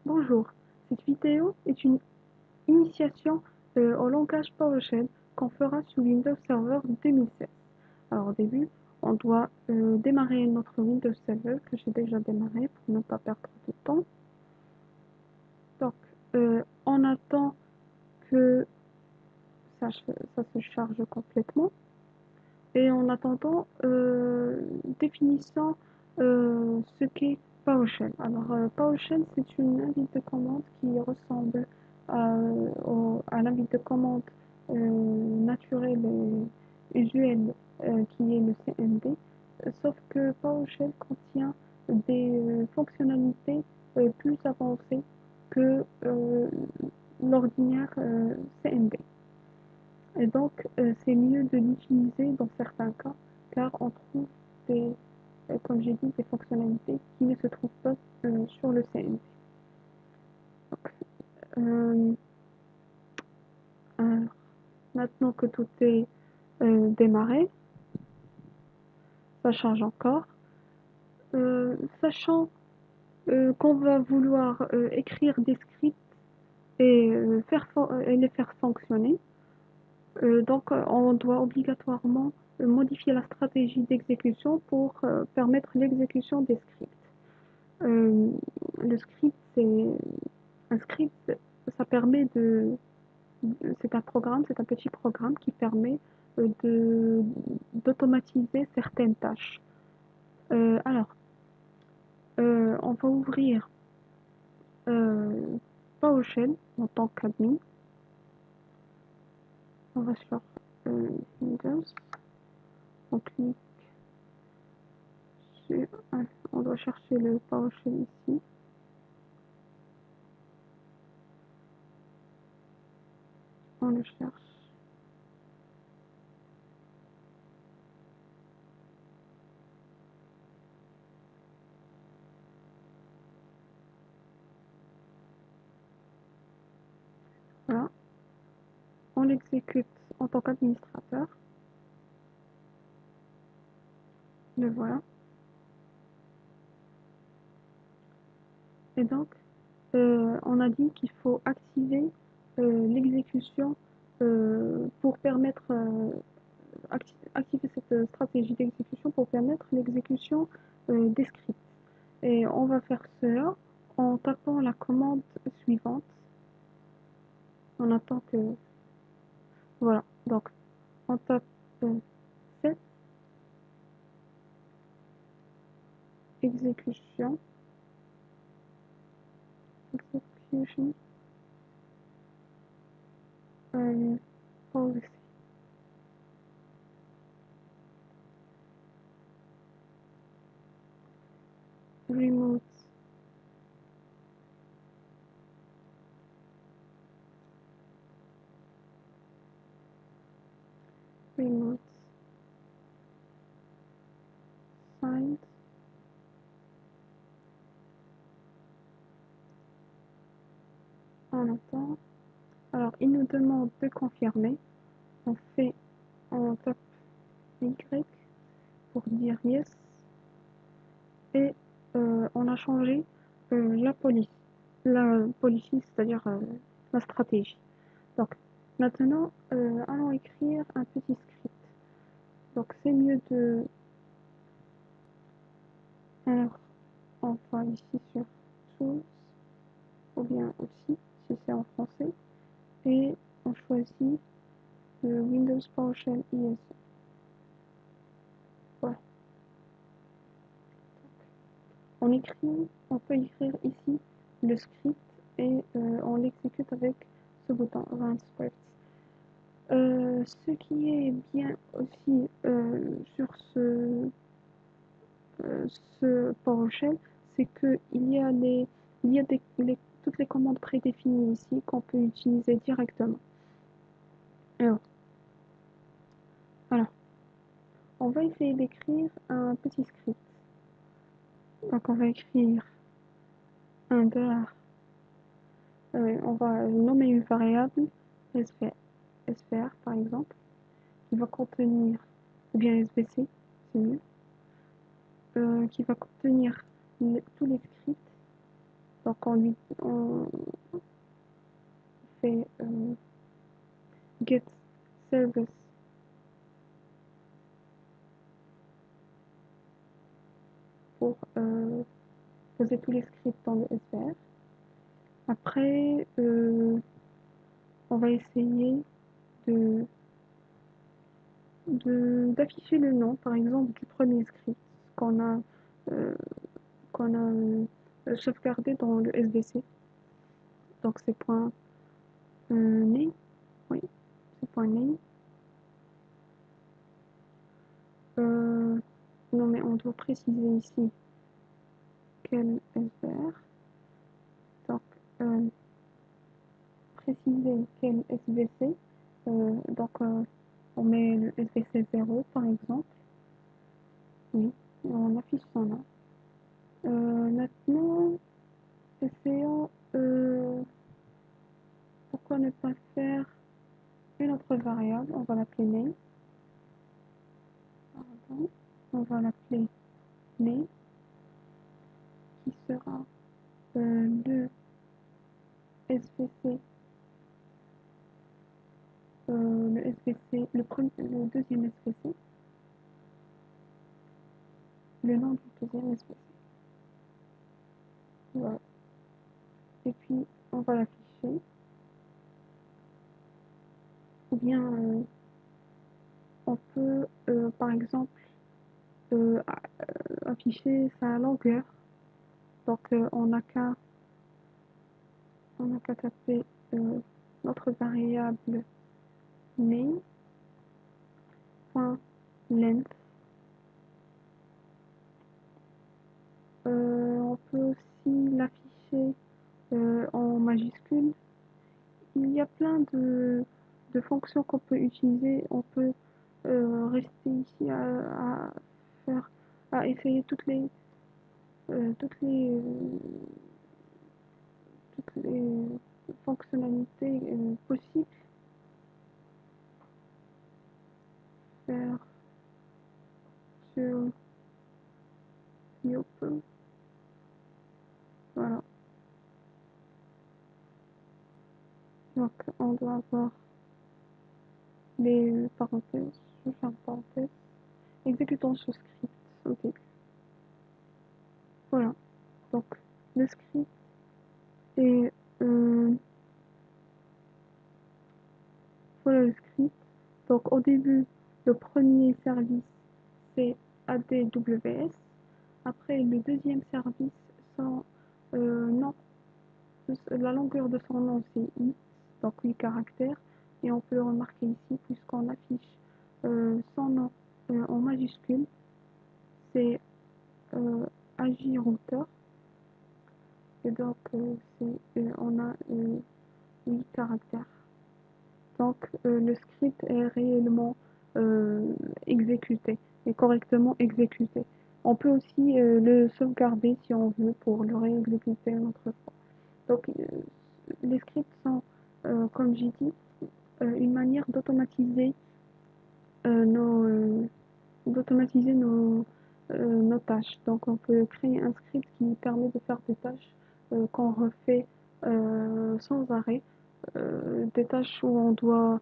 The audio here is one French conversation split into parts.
Bonjour, cette vidéo est une initiation au langage PowerShell qu'on fera sous Windows Server 2016. Alors au début, on doit démarrer notre Windows Server que j'ai déjà démarré pour ne pas perdre de temps. Donc on attend que ça se charge complètement. Et en attendant, définissons ce qu'est PowerShell. Alors, PowerShell, c'est une invite de commande qui ressemble à l'invite de commande naturelle et usuelle qui est le CMD, sauf que PowerShell contient des fonctionnalités plus avancées que l'ordinaire CMD. Et donc, c'est mieux de l'utiliser dans certains cas, car on trouve des, comme j'ai dit, des fonctionnalités qui ne se trouvent pas sur le CMD. Donc, euh, alors, maintenant que tout est démarré, ça change encore. Sachant qu'on va vouloir écrire des scripts et, et les faire fonctionner, donc, on doit obligatoirement modifier la stratégie d'exécution pour permettre l'exécution des scripts. Euh, le script, un script, ça permet c'est un programme, c'est un petit programme qui permet d'automatiser certaines tâches. Alors, on va ouvrir PowerShell en tant qu'admin. On va sur Windows, on clique sur, on doit chercher le PowerShell ici. On le cherche. Voilà. On l'exécute en tant qu'administrateur. Le voilà. Et donc, on a dit qu'il faut activer l'exécution pour permettre activer cette stratégie d'exécution pour permettre l'exécution des scripts. Et on va faire cela en tapant la commande suivante. On attend que voilà. Donc, on tape set exécution execution policy. Remote remote signed. On attend. Alors, il nous demande de confirmer. On tape Y pour dire yes. Et on a changé la policy. La policy, c'est-à-dire la stratégie. Donc, maintenant, allons écrire un petit script. Donc, c'est mieux de... Alors, on va ici sur Tools, ou bien Outils, si c'est en français. Et on choisit le Windows PowerShell ISE. Voilà. On peut écrire ici le script et on l'exécute avec ce bouton Run Script. Ce qui est bien aussi sur ce PowerShell, c'est qu'il y a, toutes les commandes prédéfinies ici qu'on peut utiliser directement. Alors, voilà. On va essayer d'écrire un petit script. Donc on va écrire un dollar. On va nommer une variable SVR par exemple, qui va contenir, ou bien SVC, c'est mieux, qui va contenir tous les scripts. Donc on fait get service pour poser tous les scripts dans le SVR. Après, on va essayer de d'afficher le nom, par exemple, du premier script qu'on a, euh, qu'on a sauvegardé dans le SVC. Donc c'est point name, oui, c'est point name. Non mais on doit préciser ici quel SVR. Donc préciser quel SVC. Donc on met le SVC 0 par exemple. Oui, on affiche son nom. Maintenant, essayons pourquoi ne pas faire une autre variable. On va l'appeler name. Pardon. On va l'appeler name qui sera le SVC, le deuxième SVC, le nom du deuxième SVC. Voilà. Et puis on va l'afficher. Ou bien on peut par exemple afficher sa longueur. Donc on n'a qu'à taper notre variable name.length. On peut aussi l'afficher en majuscule. Il y a plein de fonctions qu'on peut utiliser. On peut rester ici faire, à essayer toutes les, toutes les fonctionnalités possibles. Faire sur Yopo. Voilà. Donc on doit avoir les parenthèses. Je vais faire parenthèse. Exécutons ce script au début. Voilà. Donc le script est voilà le script. Donc au début, le premier service c'est ADWS. Après le deuxième service, son nom, la longueur de son nom c'est 8, donc 8 caractères. Et on peut le remarquer ici puisqu'on affiche son nom en majuscule, c'est AJ Router. Et donc on a 8 caractères. Donc le script est réellement exécuté et correctement exécuté. On peut aussi le sauvegarder si on veut pour le réexécuter une autre fois. Donc les scripts sont, comme j'ai dit, une manière euh, nos, euh, d'automatiser nos tâches. Donc on peut créer un script qui permet de faire des tâches qu'on refait sans arrêt, des tâches où on doit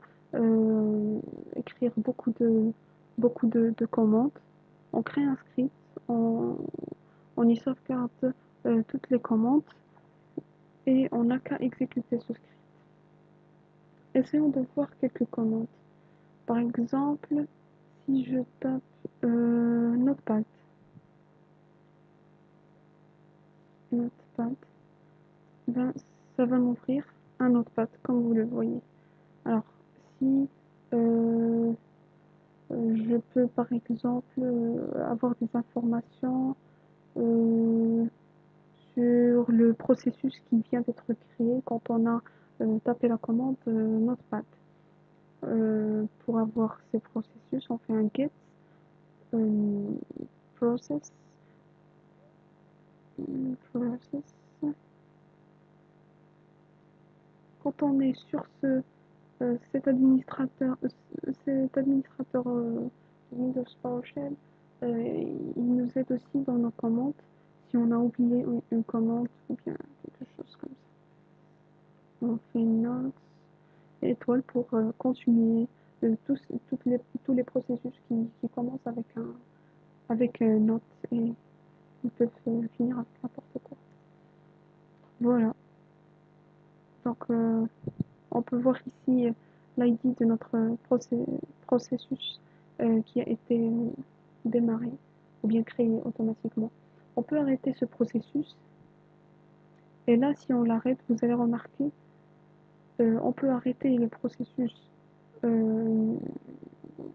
écrire beaucoup de commandes. On crée un script, on y sauvegarde toutes les commandes et on n'a qu'à exécuter ce script. Essayons de voir quelques commandes. Par exemple, si je tape Notepad, Notepad, ben, ça va m'ouvrir un Notepad comme vous le voyez. Alors, si je peux par exemple avoir des informations euh, sur le processus qui vient d'être créé quand on a tapé la commande Notepad. Pour avoir ces processus, on fait un get process, process. Quand on est sur cet administrateur Windows PowerShell, il nous aide aussi dans nos commandes. Si on a oublié une commande ou bien quelque on fait une note, étoile pour continuer tous les processus qui commencent avec note et ils peuvent finir avec n'importe quoi. Voilà, donc on peut voir ici l'ID de notre processus qui a été démarré ou bien créé automatiquement. On peut arrêter ce processus et là, si on l'arrête, vous allez remarquer, on peut arrêter le processus. euh,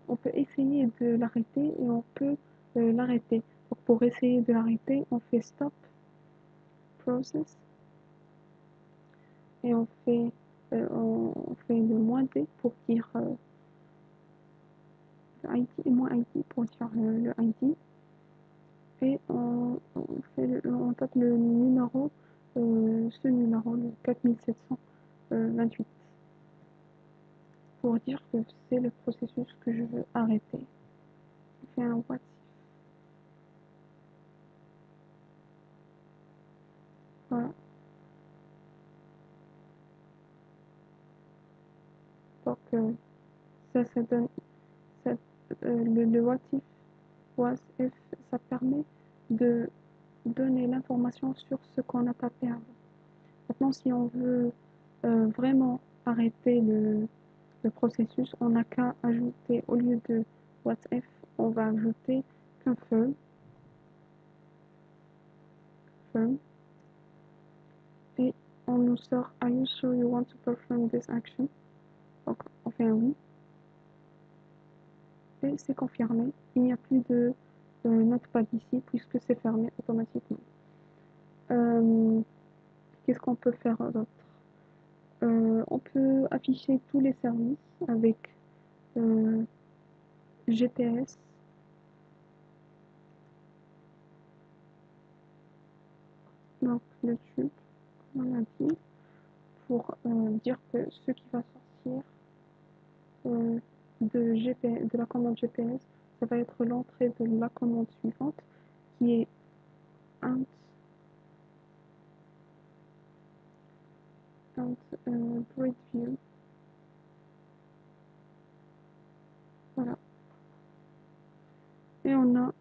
on peut essayer de l'arrêter et on peut l'arrêter. Donc pour essayer de l'arrêter, on fait stop process et on fait le moins D pour dire le ID et moins ID pour dire le ID. Et on tape le numéro, ce numéro, le 4728, pour dire que c'est le processus que je veux arrêter. On fait un what if. Voilà. Donc ça donne ça, le what if, ça permet de donner l'information sur ce qu'on a tapé avant. Maintenant, si on veut vraiment arrêter le processus, on n'a qu'à ajouter, au lieu de what if, on va ajouter confirm, et on nous sort are you sure you want to perform this action? Donc on fait un oui, et c'est confirmé. Il n'y a plus de notepad ici puisque c'est fermé automatiquement. Qu'est-ce qu'on peut faire d'autre? On peut afficher tous les services avec GPS, donc le tube, comme on a dit, pour dire que ce qui va sortir de la commande GPS, ça va être l'entrée de la commande suivante qui est int breadview. Voilà. Et on a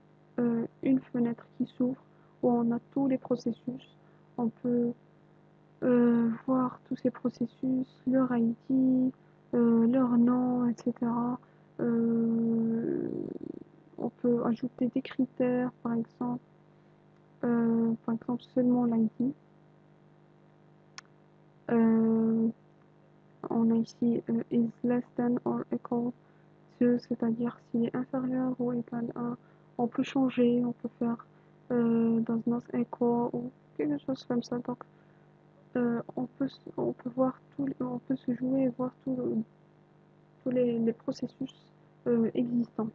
une fenêtre qui s'ouvre où on a tous les processus. On peut voir tous ces processus, leur ID, leur nom, etc. On peut ajouter des critères, par exemple seulement l'ID. On a ici is less than or equal to, c'est-à-dire s'il est inférieur ou égal à. On peut changer, on peut faire does not equal ou quelque chose comme ça. Donc on peut voir on peut se jouer et voir tous les processus existants.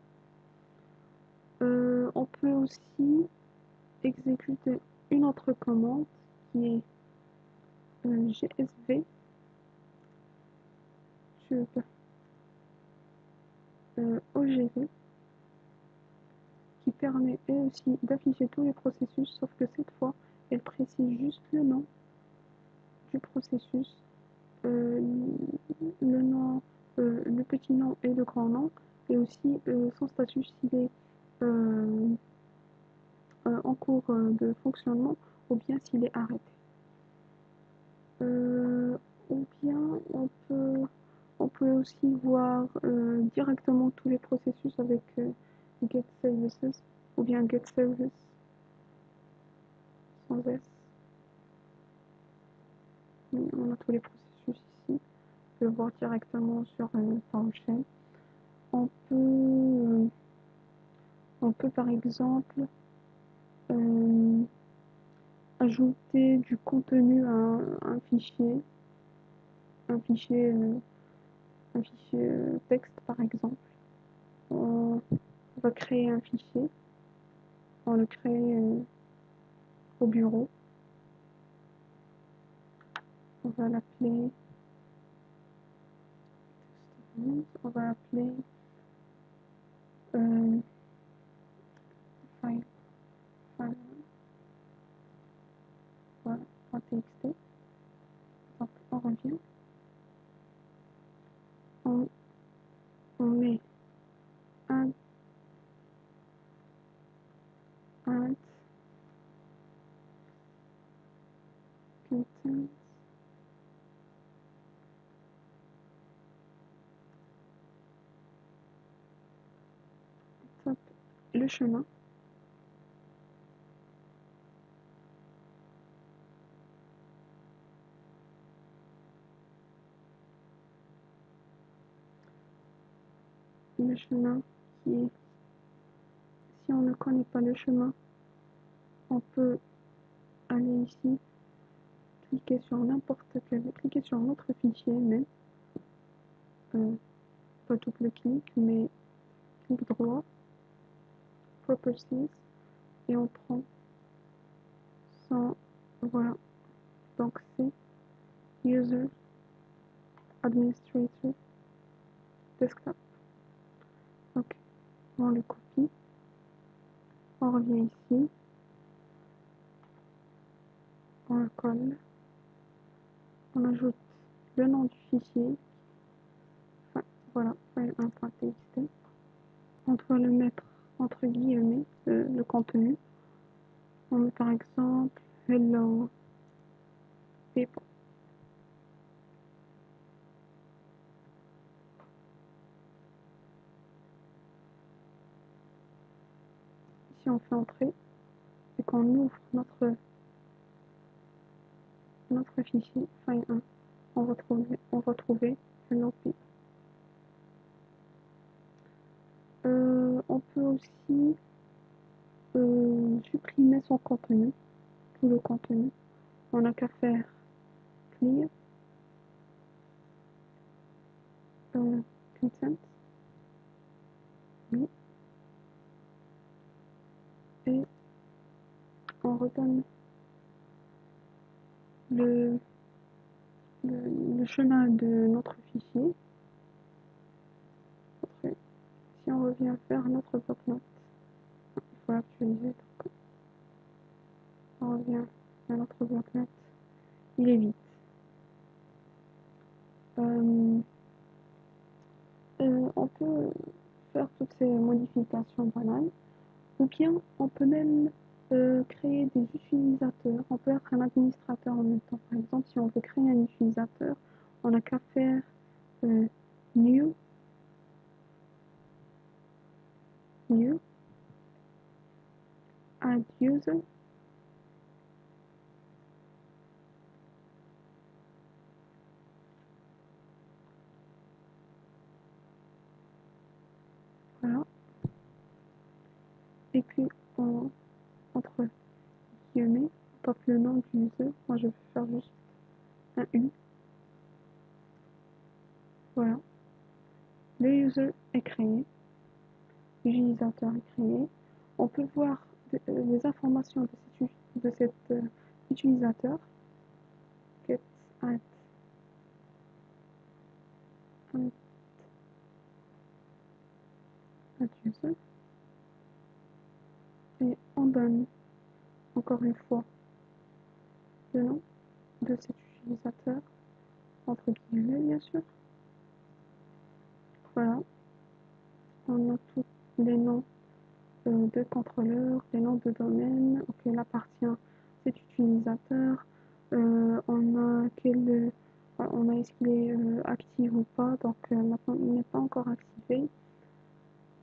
On peut aussi exécuter une autre commande qui est GSV tube OGV qui permet elle aussi d'afficher tous les processus, sauf que cette fois elle précise juste le nom du processus, euh, le nom, le petit nom et le grand nom, et aussi son statut s'il est en cours de fonctionnement ou bien s'il est arrêté. Ou bien on peut aussi voir directement tous les processus avec get services ou bien get service sans S. On a tous les processus ici. On peut le voir directement sur PowerShell. On peut, on peut par exemple ajouter du contenu à un fichier, un fichier, un fichier texte par exemple. On va créer un fichier, on le crée au bureau. On va l'appeler on va appeler file, file voilà, .txt. Donc on revient. le chemin. Le chemin qui est... Si on ne connaît pas le chemin, on peut aller ici, cliquer sur n'importe quel, cliquer sur notre fichier même, pas double clic, mais clic droit, Properties, et on prend son, voilà, donc c'est User Administrator Desktop. Ok, on le copie, on revient ici, on le colle, on ajoute le nom du fichier, enfin voilà, file1.txt, on doit le mettre entre guillemets, le contenu, on met par exemple Hello people. Si on fait entrer et qu'on ouvre notre fichier file1, on va trouver Hello people. On peut aussi supprimer son contenu, tout le contenu. On n'a qu'à faire clear, consent, oui, et on redonne le, le chemin de notre fichier. Après, si on revient faire notre bloc-notes, il faut l'actualiser, donc on revient à notre bloc-notes, il est vide. On peut faire toutes ces modifications banales, ou bien on peut même créer des utilisateurs. On peut être un administrateur en même temps. Par exemple, si on veut créer un utilisateur, on n'a qu'à faire new, add user, voilà. Et puis entre guillemets, on tape le nom du user. Moi, je vais faire juste un U. Voilà. Le user est créé, l'utilisateur est créé. On peut voir les informations de cet utilisateur. Get add user. Et on donne encore une fois le nom de cet utilisateur, entre guillemets bien sûr. Voilà, on a tous les noms de contrôleurs, les noms de domaine auxquels appartient cet utilisateur. On a est-ce qu'il est actif ou pas, donc maintenant il n'est pas encore activé.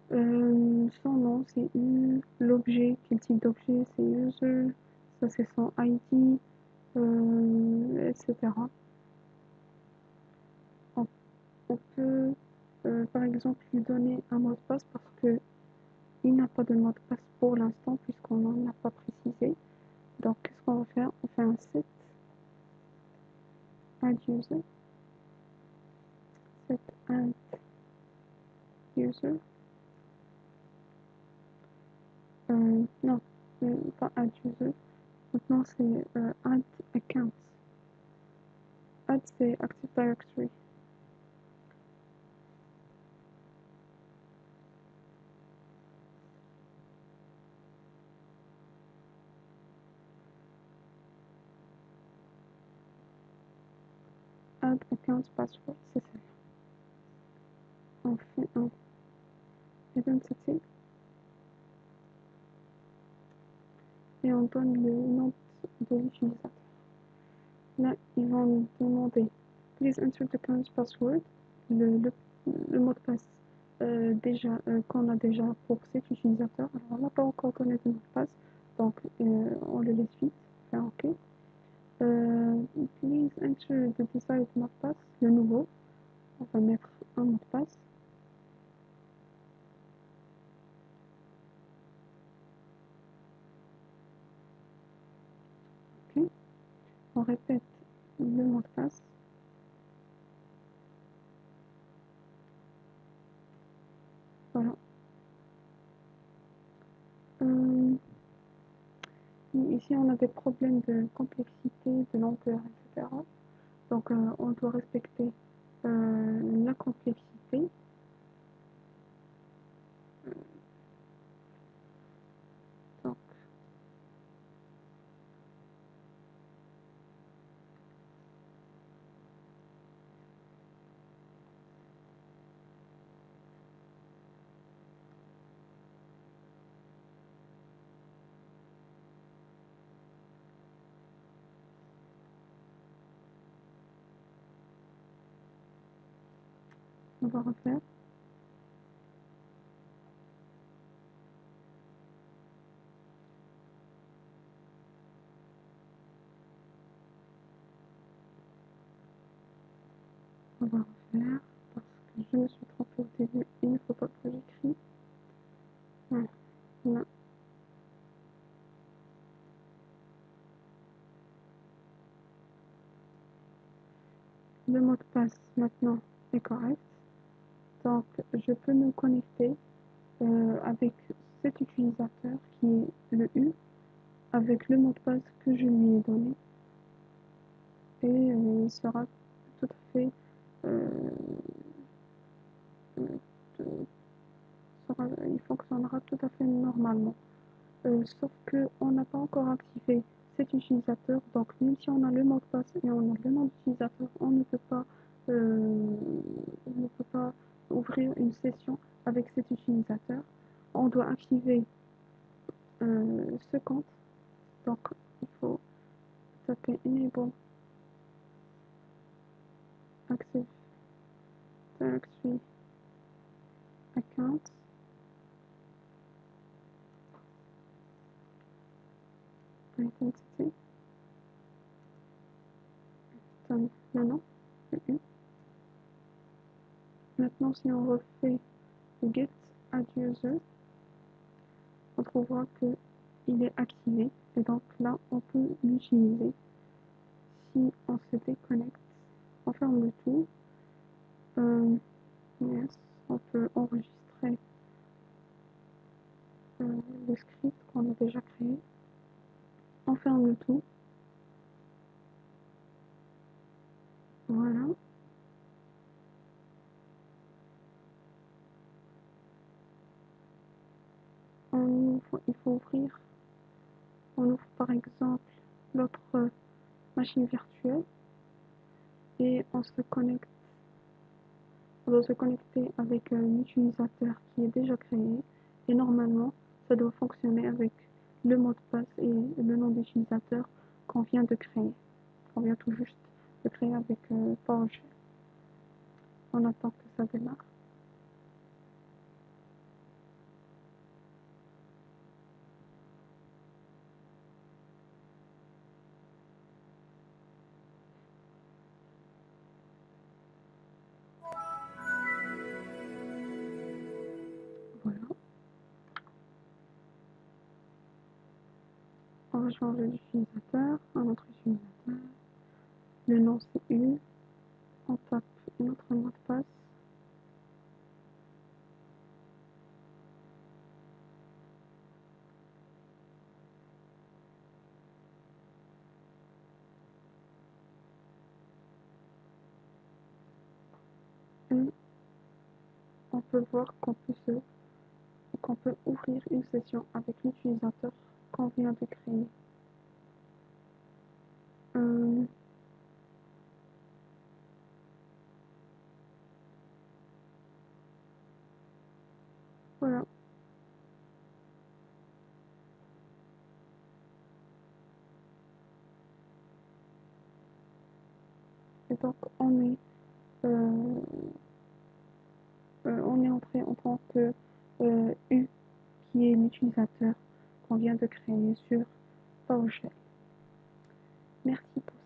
Son nom c'est U, l'objet, quel type d'objet c'est user, ça c'est son ID, etc. On peut par exemple lui donner un mot de passe parce que il n'a pas de mot de passe pour l'instant puisqu'on n'en a pas précisé. Donc qu'est-ce qu'on va faire? On fait un set add user, set add user, non, pas add user, maintenant c'est add account. Add c'est Active Directory. Add account password, c'est ça. On fait un identity et on donne le nom de l'utilisateur. Là, ils vont nous demander please enter the account password, le mot de passe qu'on a déjà pour cet utilisateur. Alors, on n'a pas encore connaît le mot de passe, donc on le laisse vite, faire OK. Please enter the desired mot de passe, le nouveau. On va mettre un mot de passe. OK. On répète le mot de passe. Voilà. Ici, on a des problèmes de complexité, de longueur, etc. Donc, on doit respecter la complexité. Donc, on va refaire. On va refaire parce que je me suis trompée au début. Il ne faut pas que j'écris. Voilà. Là. Le mot de passe maintenant est correct. Donc, je peux me connecter avec cet utilisateur qui est le U, avec le mot de passe que je lui ai donné. Et il sera tout à fait euh, il fonctionnera tout à fait normalement. Sauf qu'on n'a pas encore activé cet utilisateur, donc même si on a le mot de passe et on a le nom d'utilisateur, on ne peut pas ouvrir une session avec cet utilisateur. On doit activer ce compte, donc il faut taper Enable Active Directory Account. Identity, donne le nom, le U. Maintenant, si on refait Get Add User, on trouvera qu'il est activé et donc là, on peut l'utiliser. Si on se déconnecte, on ferme le tout. Yes, on peut enregistrer le script qu'on a déjà créé. On ferme le tout. Voilà. Il faut ouvrir. On ouvre par exemple l'autre machine virtuelle et on doit se connecter avec un utilisateur qui est déjà créé et normalement ça doit fonctionner avec le mot de passe et le nom d'utilisateur qu'on vient de créer. On vient tout juste de créer avec PowerShell. On attend que ça démarre. Voilà. On va changer d'utilisateur, un autre utilisateur. Le nom c'est U. On tape notre mot de passe. Et on peut voir qu'on peut ouvrir une session avec l'utilisateur qu'on vient de créer. Euh, voilà. Et donc on est entré en tant que U, qui est l'utilisateur qu'on vient de créer sur PowerShell. Merci pour